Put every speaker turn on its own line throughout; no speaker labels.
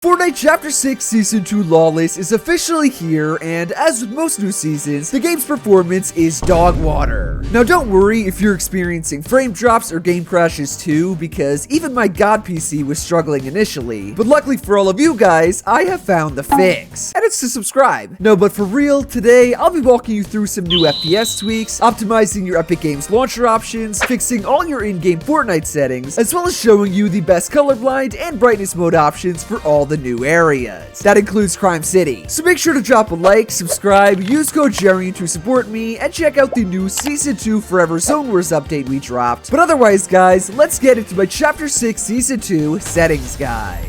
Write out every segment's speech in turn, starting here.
Fortnite Chapter 6 Season 2 Lawless is officially here, and as with most new seasons, the game's performance is dog water. Now don't worry if you're experiencing frame drops or game crashes too, because even my god PC was struggling initially. But luckily for all of you guys, I have found the fix, and it's to subscribe. No, but for real, today I'll be walking you through some new FPS tweaks, optimizing your Epic Games launcher options, fixing all your in-game Fortnite settings, as well as showing you the best colorblind and brightness mode options for all the new areas. That includes Crime City. So make sure to drop a like, subscribe, use code JERIAN to support me, and check out the new Season 2 Forever Zone Wars update we dropped. But otherwise, guys, let's get into my Chapter 6 Season 2 settings guide.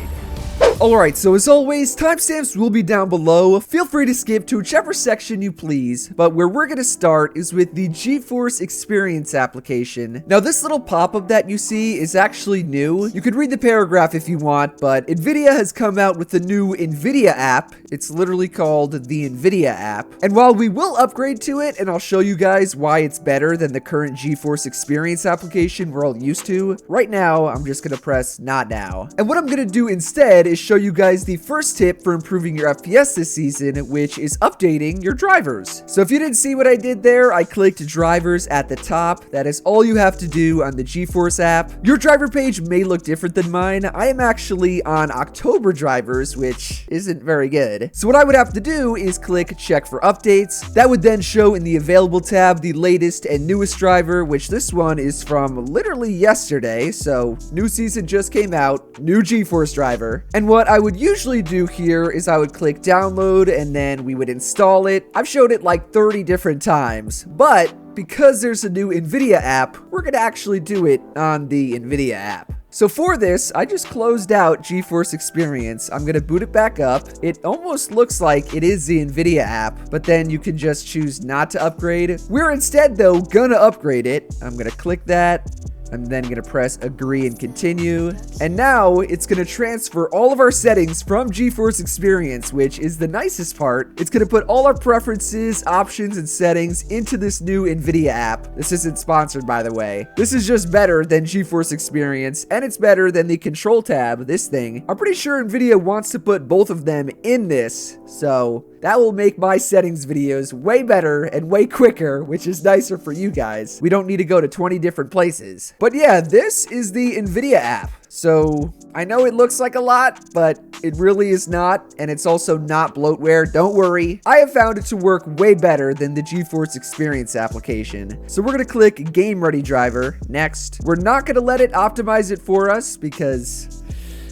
Alright, so as always, timestamps will be down below. Feel free to skip to whichever section you please, but where we're gonna start is with the GeForce Experience application. Now, this little pop-up that you see is actually new. You could read the paragraph if you want, but Nvidia has come out with the new Nvidia App. It's literally called the Nvidia App. And while we will upgrade to it, and I'll show you guys why it's better than the current GeForce Experience application we're all used to, right now, I'm just gonna press not now. And what I'm gonna do instead is show you guys the first tip for improving your FPS this season, which is updating your drivers. So if you didn't see what I did there, I clicked drivers at the top. That is all you have to do on the GeForce app. Your driver page may look different than mine. I am actually on October drivers, which isn't very good. So what I would have to do is click check for updates. That would then show in the available tab the latest and newest driver, which this one is from literally yesterday. So new season just came out, new GeForce driver. And what I would usually do here is I would click download and then we would install it. I've showed it like 30 different times, but because there's a new Nvidia app, we're gonna actually do it on the Nvidia app. So for this, I just closed out GeForce Experience. I'm gonna boot it back up. It almost looks like it is the Nvidia app, but then you can just choose not to upgrade. We're instead though gonna upgrade it. I'm gonna click that. I'm then gonna press agree and continue. And now it's gonna transfer all of our settings from GeForce Experience, which is the nicest part. It's gonna put all our preferences, options, and settings into this new Nvidia app. This isn't sponsored, by the way. This is just better than GeForce Experience, and it's better than the control tab, this thing. I'm pretty sure Nvidia wants to put both of them in this, so that will make my settings videos way better and way quicker, which is nicer for you guys. We don't need to go to 20 different places. But yeah, this is the Nvidia app. So I know it looks like a lot, but it really is not, and it's also not bloatware. Don't worry. I have found it to work way better than the GeForce Experience application. So we're gonna click Game Ready Driver. Next. We're not gonna let it optimize it for us because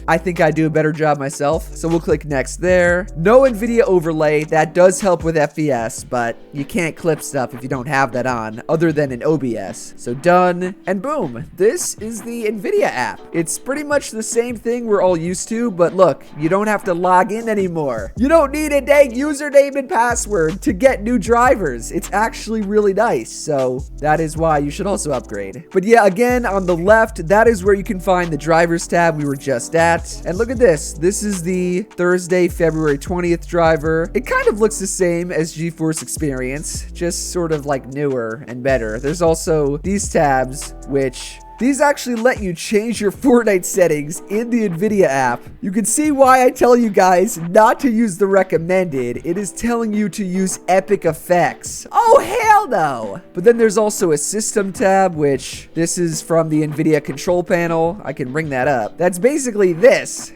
I think I do a better job myself. So we'll click next there. No Nvidia overlay. That does help with FPS, but you can't clip stuff if you don't have that on, other than in OBS. So done, and boom, this is the Nvidia app. It's pretty much the same thing we're all used to, but look, you don't have to log in anymore. You don't need a dang username and password to get new drivers. It's actually really nice, so that is why you should also upgrade. But yeah, again, on the left, that is where you can find the drivers tab we were just at. And look at this. This is the Thursday, February 20th driver. It kind of looks the same as GeForce Experience, just sort of like newer and better. There's also these tabs, which these actually let you change your Fortnite settings in the Nvidia app. You can see why I tell you guys not to use the recommended. It is telling you to use epic effects. Oh, hell no. But then there's also a system tab, which this is from the Nvidia control panel. I can bring that up. That's basically this.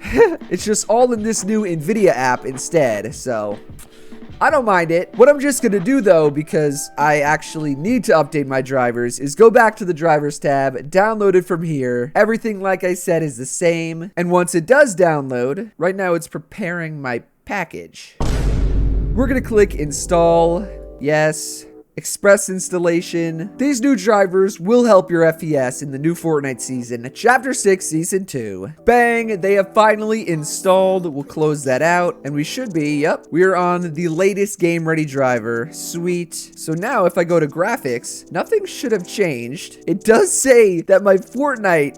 It's just all in this new Nvidia app instead, so I don't mind it. What I'm just gonna do though, because I actually need to update my drivers, is go back to the drivers tab, download it from here. Everything, like I said, is the same. And once it does download, right now it's preparing my package. We're gonna click install, yes. Express installation. These new drivers will help your FPS in the new Fortnite season, Chapter 6 Season 2. Bang, they have finally installed. We'll close that out, and we should be, yep, we are on the latest game ready driver. Sweet. So now if I go to graphics, nothing should have changed. It does say that my Fortnite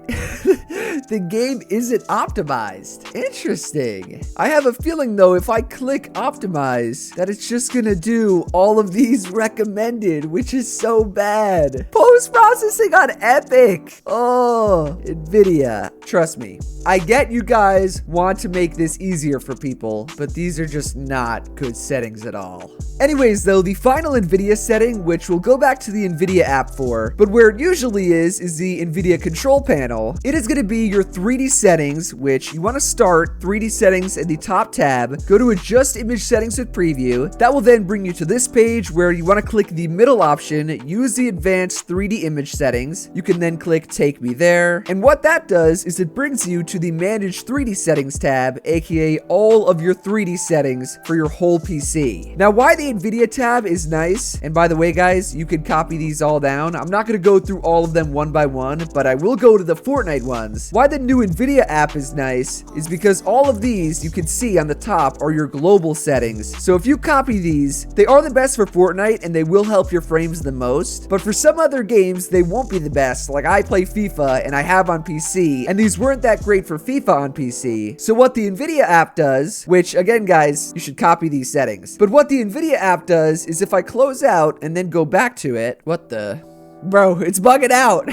The game isn't optimized. Interesting. I have a feeling though, if I click optimize, that it's just gonna do all of these recommended, which is so bad. Post-processing on Epic. Oh, Nvidia. Trust me. I get you guys want to make this easier for people, but these are just not good settings at all. Anyways though, the final Nvidia setting, which we'll go back to the Nvidia app for, but where it usually is the Nvidia control panel. It is going to be your 3D settings, which you want to start 3D settings in the top tab, go to adjust image settings with preview. That will then bring you to this page where you want to click the middle option, use the advanced 3D image settings. You can then click take me there. And what that does is it brings you to the manage 3D settings tab, aka all of your 3D settings for your whole PC. Now, why the Nvidia tab is nice, and by the way guys, you can copy these all down. I'm not going to go through all of them one by one, but I will go to the Fortnite ones. Why the new Nvidia app is nice is because all of these you can see on the top are your global settings. So if you copy these, they are the best for Fortnite and they will help your frames the most. But for some other games, they won't be the best. Like I play FIFA and I have on PC, and these weren't that great for FIFA on PC. So what the Nvidia app does, which again guys, you should copy these settings. But what the Nvidia app does is if I close out and then go back to it, what the? Bro, it's bugging out.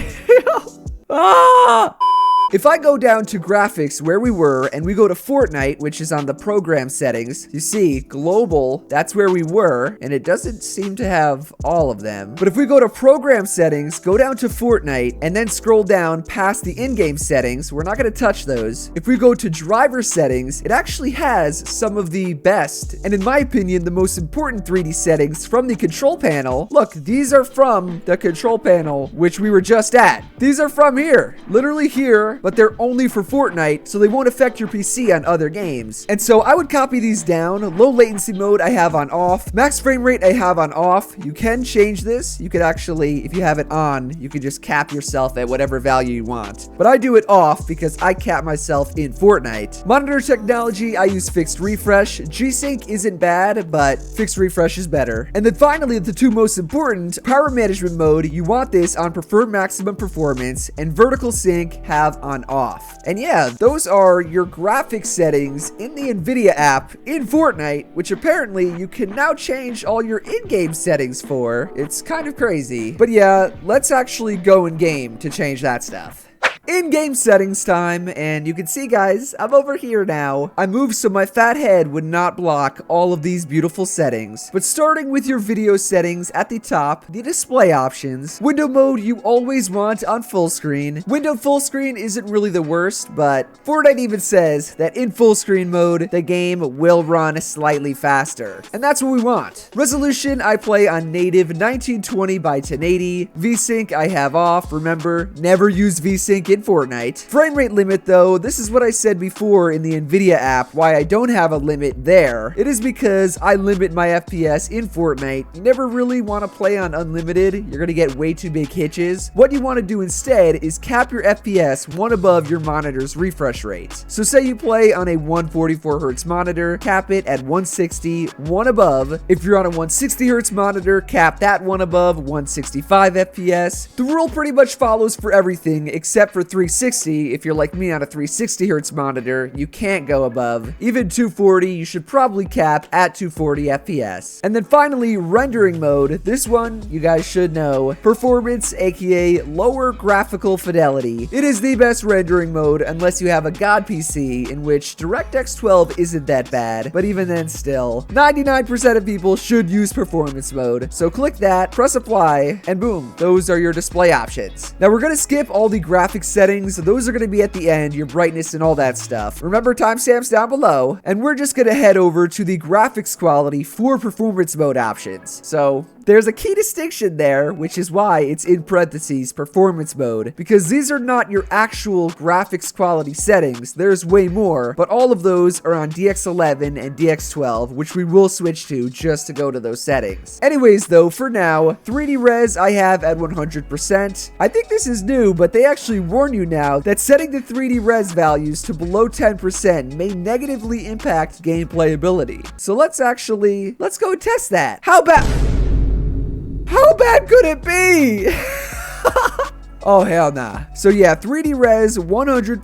Ah! If I go down to graphics where we were and we go to Fortnite, which is on the program settings, you see global, that's where we were, and it doesn't seem to have all of them. But if we go to program settings, go down to Fortnite, and then scroll down past the in-game settings, we're not going to touch those. If we go to driver settings, it actually has some of the best, and in my opinion, the most important 3D settings from the control panel. Look, these are from the control panel, which we were just at. These are from here, literally here, but they're only for Fortnite, so they won't affect your PC on other games. And so I would copy these down. Low latency mode I have on off. Max frame rate I have on off. You can change this. You could actually, if you have it on, you could just cap yourself at whatever value you want. But I do it off because I cap myself in Fortnite. Monitor technology, I use fixed refresh. G-Sync isn't bad, but fixed refresh is better. And then finally, the two most important, power management mode, you want this on preferred maximum performance, and vertical sync have on off. And yeah, those are your graphics settings in the Nvidia app in Fortnite, which apparently you can now change all your in-game settings for. It's kind of crazy. But yeah, let's actually go in game to change that stuff. In-game settings time, and you can see guys, I'm over here now. I moved so my fat head would not block all of these beautiful settings. But starting with your video settings at the top, the display options. Window mode you always want on full screen. Window full screen isn't really the worst, but Fortnite even says that in full screen mode, the game will run slightly faster. And that's what we want. Resolution I play on native 1920 by 1080. VSync I have off. Remember, never use VSync in Fortnite. Frame rate limit though, this is what I said before in the Nvidia app, why I don't have a limit there. It is because I limit my FPS in Fortnite. You never really want to play on unlimited. You're going to get way too big hitches. What you want to do instead is cap your FPS one above your monitor's refresh rate. So say you play on a 144 Hz monitor, cap it at 160, one above. If you're on a 160 Hz monitor, cap that one above 165 FPS. The rule pretty much follows for everything except for 360. If you're like me on a 360 Hz monitor, you can't go above. Even 240, you should probably cap at 240 FPS. And then finally, rendering mode. This one, you guys should know. Performance, aka lower graphical fidelity. It is the best rendering mode unless you have a god PC, in which DirectX 12 isn't that bad, but even then still, 99% of people should use performance mode. So click that, press apply, and boom, those are your display options. Now we're gonna skip all the graphics settings. Those are going to be at the end, your brightness and all that stuff. Remember, timestamps down below. And we're just going to head over to the graphics quality for performance mode options. So there's a key distinction there, which is why it's in parentheses performance mode, because these are not your actual graphics quality settings. There's way more, but all of those are on DX11 and DX12, which we will switch to just to go to those settings. Anyways though, for now, 3D res I have at 100%. I think this is new, but they actually warn you now that setting the 3D res values to below 10% may negatively impact gameplay ability. So let's go test that. How bad could it be? Oh, hell nah. So yeah, 3D res, 100%.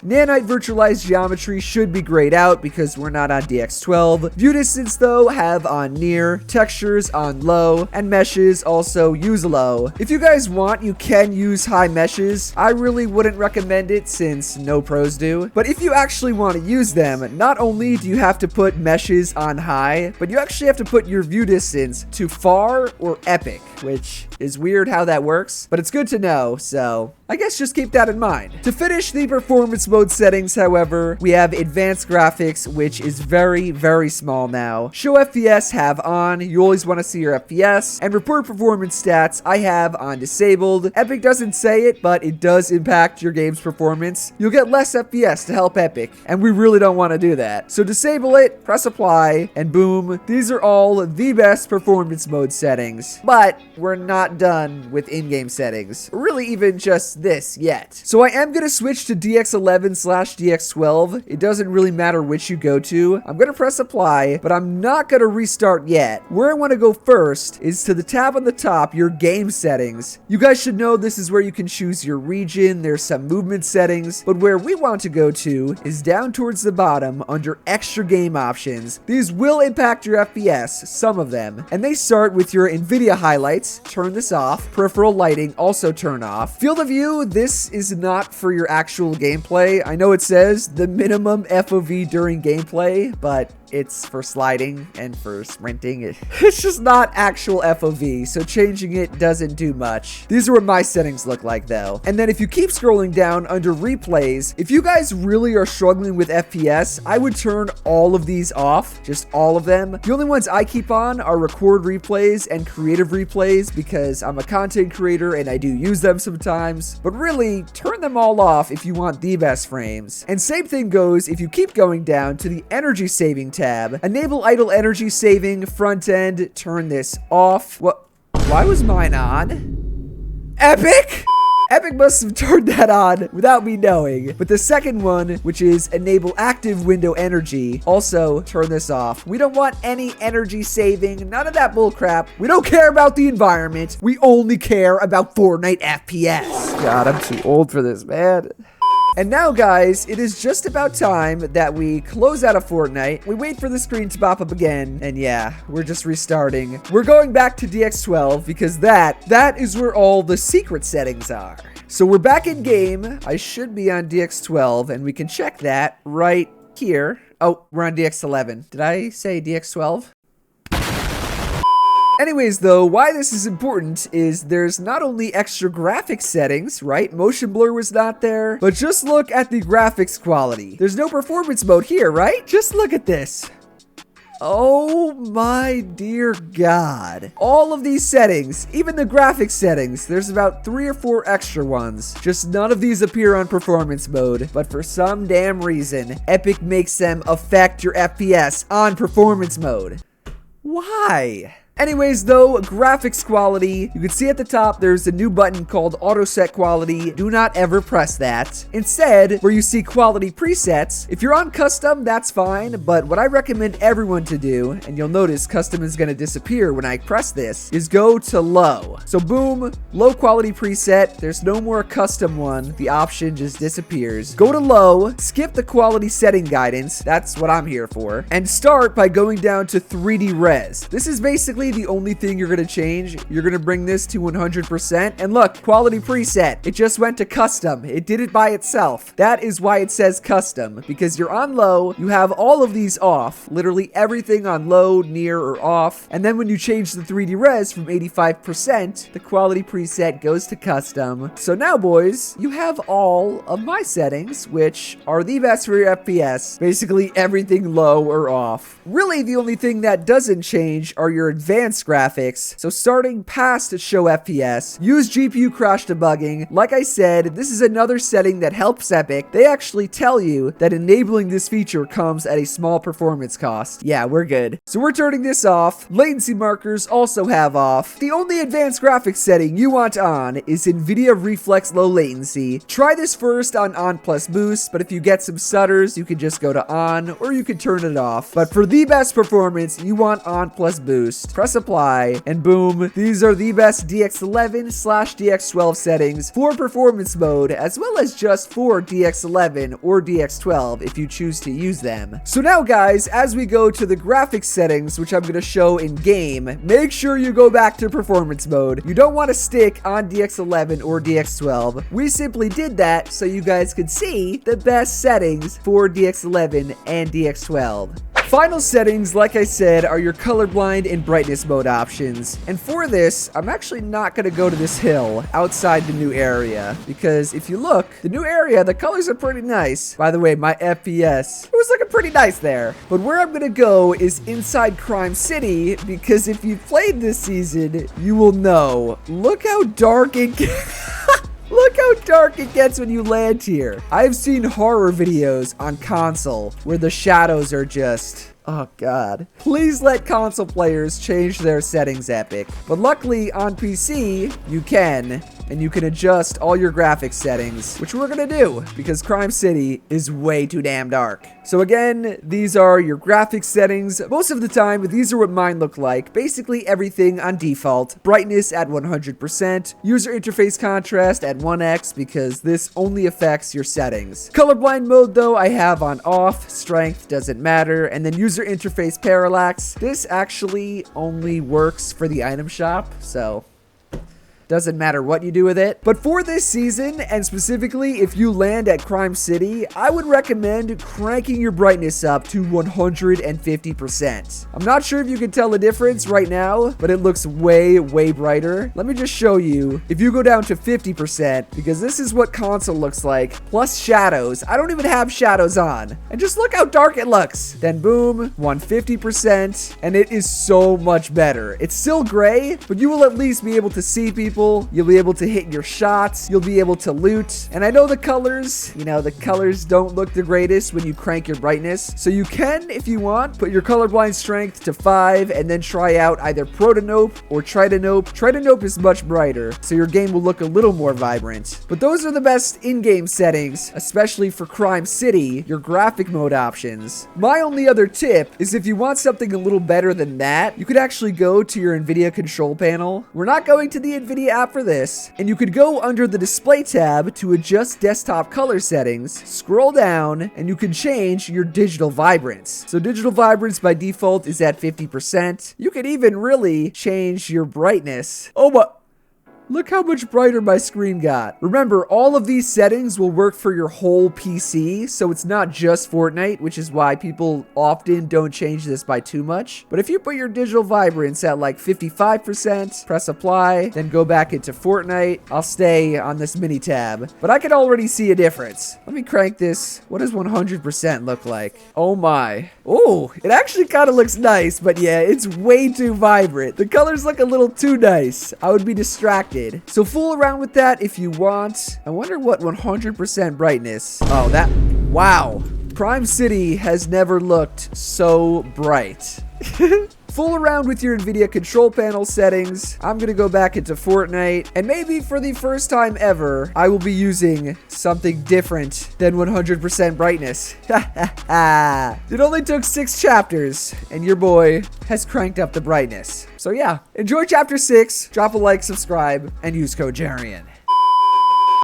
Nanite virtualized geometry should be grayed out because we're not on DX12. View distance, though, have on near, textures on low, and meshes also use low. If you guys want, you can use high meshes. I really wouldn't recommend it since no pros do. But if you actually want to use them, not only do you have to put meshes on high, but you actually have to put your view distance to far or epic, which is weird how that works, but it's good to know, so I guess just keep that in mind. To finish the performance mode settings, however, we have advanced graphics, which is very, very small now. Show FPS have on, you always want to see your FPS, and report performance stats I have on disabled. Epic doesn't say it, but it does impact your game's performance. You'll get less FPS to help Epic, and we really don't want to do that. So disable it, press apply, and boom, these are all the best performance mode settings. But we're not done with in-game settings, or really even just this yet. So I am going to switch to DX11/DX12. It doesn't really matter which you go to. I'm going to press apply, but I'm not going to restart yet. Where I want to go first is to the tab on the top, your game settings. You guys should know this is where you can choose your region. There's some movement settings, but where we want to go to is down towards the bottom under extra game options. These will impact your FPS, some of them, and they start with your Nvidia highlights. Turn this off. Peripheral lighting also turn off. Field of view, this is not for your actual gameplay. I know it says the minimum FOV during gameplay, but it's for sliding and for sprinting. It's just not actual FOV, so changing it doesn't do much. These are what my settings look like though. And then if you keep scrolling down under replays, if you guys really are struggling with FPS, I would turn all of these off, just all of them. The only ones I keep on are record replays and creative replays because I'm a content creator and I do use them sometimes. But really, turn them all off if you want the best frames. And same thing goes if you keep going down to the energy saving tab. Enable idle energy saving front end. Turn this off. What? Why was mine on? Epic? Epic must have turned that on without me knowing. But the second one, which is enable active window energy, also turn this off. We don't want any energy saving, none of that bullcrap. We don't care about the environment. We only care about Fortnite FPS. God, I'm too old for this, man. And now, guys, it is just about time that we close out of Fortnite. We wait for the screen to pop up again, and yeah, we're just restarting. We're going back to DX12 because that is where all the secret settings are. So we're back in game. I should be on DX12, and we can check that right here. Oh, we're on DX11. Did I say DX12? Anyways, though, why this is important is there's not only extra graphics settings, right? Motion blur was not there, but just look at the graphics quality. There's no performance mode here, right? Just look at this. Oh my dear God. All of these settings, even the graphics settings, there's about 3 or 4 extra ones. Just none of these appear on performance mode, but for some damn reason, Epic makes them affect your FPS on performance mode. Why? Anyways, though, graphics quality, you can see at the top there's a new button called auto set quality. Do not ever press that. Instead, where you see quality presets, if you're on custom, that's fine, but what I recommend everyone to do, and you'll notice custom is going to disappear when I press this, is go to low. So boom, low quality preset. There's no more custom one. The option just disappears. Go to low, skip the quality setting guidance. That's what I'm here for. And start by going down to 3D res. This is basically the only thing you're going to change. You're going to bring this to 100%. And look, quality preset. It just went to custom. It did it by itself. That is why it says custom, because you're on low. You have all of these off. Literally everything on low, near, or off. And then when you change the 3D res from 85%, the quality preset goes to custom. So now, boys, you have all of my settings, which are the best for your FPS. Basically everything low or off. Really, the only thing that doesn't change are your advanced graphics. So starting past show FPS, use GPU crash debugging. Like I said, this is another setting that helps Epic. They actually tell you that enabling this feature comes at a small performance cost. Yeah, we're good. So we're turning this off. Latency markers also have off. The only advanced graphics setting you want on is Nvidia Reflex Low Latency. Try this first on plus boost, but if you get some stutters, you can just go to on, or you can turn it off. But for the best performance, you want on plus boost. press apply, and boom, these are the best DX11/DX12 settings for performance mode, as well as just for DX11 or DX12 if you choose to use them. So now guys, as we go to the graphics settings, which I'm going to show in game, make sure you go back to performance mode. You don't want to stick on DX11 or DX12. We simply did that so you guys could see the best settings for DX11 and DX12. Final settings, like I said, are your colorblind and brightness mode options. And for this, I'm actually not going to go to this hill outside the new area, because if you look, the new area, the colors are pretty nice. By the way, my FPS, it was looking pretty nice there. But where I'm going to go is inside Crime City, because if you've played this season, you will know. Look how dark it gets. Look how dark it gets when you land here. I've seen horror videos on console where the shadows are just... oh god. Please let console players change their settings, Epic. But luckily on PC, you can. And you can adjust all your graphics settings, which we're gonna do because Crime City is way too damn dark. So again, these are your graphics settings. Most of the time, these are what mine look like. Basically everything on default. Brightness at 100%. User interface contrast at 1x because this only affects your settings. Colorblind mode though, I have on off. Strength doesn't matter. And then user interface parallax. This actually only works for the item shop, so... doesn't matter what you do with it. But for this season, and specifically if you land at Crime City, I would recommend cranking your brightness up to 150%. I'm not sure if you can tell the difference right now, but it looks way, way brighter. Let me just show you. If you go down to 50%, because this is what console looks like, plus shadows. I don't even have shadows on. And just look how dark it looks. Then boom, 150%, and it is so much better. It's still gray, but you will at least be able to see people. You'll be able to hit your shots. You'll be able to loot. And I know the colors, the colors don't look the greatest when you crank your brightness. So you can, if you want, put your colorblind strength to 5 and then try out either protanope or tritanope. Tritanope is much brighter, so your game will look a little more vibrant. But those are the best in-game settings, especially for Crime City, your graphic mode options. My only other tip is if you want something a little better than that, you could actually go to your Nvidia control panel. We're not going to the Nvidia app for this, and you could go under the display tab to adjust desktop color settings, scroll down, and you can change your digital vibrance. So digital vibrance by default is at 50%. You can even really change your brightness. Oh my... look how much brighter my screen got. Remember, all of these settings will work for your whole PC, so it's not just Fortnite, which is why people often don't change this by too much. But if you put your digital vibrance at like 55%, press apply, then go back into Fortnite, I'll stay on this mini tab. But I can already see a difference. Let me crank this. What does 100% look like? Oh my. Oh, it actually kind of looks nice, but yeah, it's way too vibrant. The colors look a little too nice. I would be distracted. So fool around with that if you want. I wonder what 100% brightness. Oh, that, wow. Crime City has never looked so bright. Fool around with your Nvidia control panel settings. I'm gonna go back into Fortnite, and maybe for the first time ever, I will be using something different than 100% brightness. It only took 6 chapters, and your boy has cranked up the brightness. So yeah, enjoy chapter 6, drop a like, subscribe, and use code JERIAN.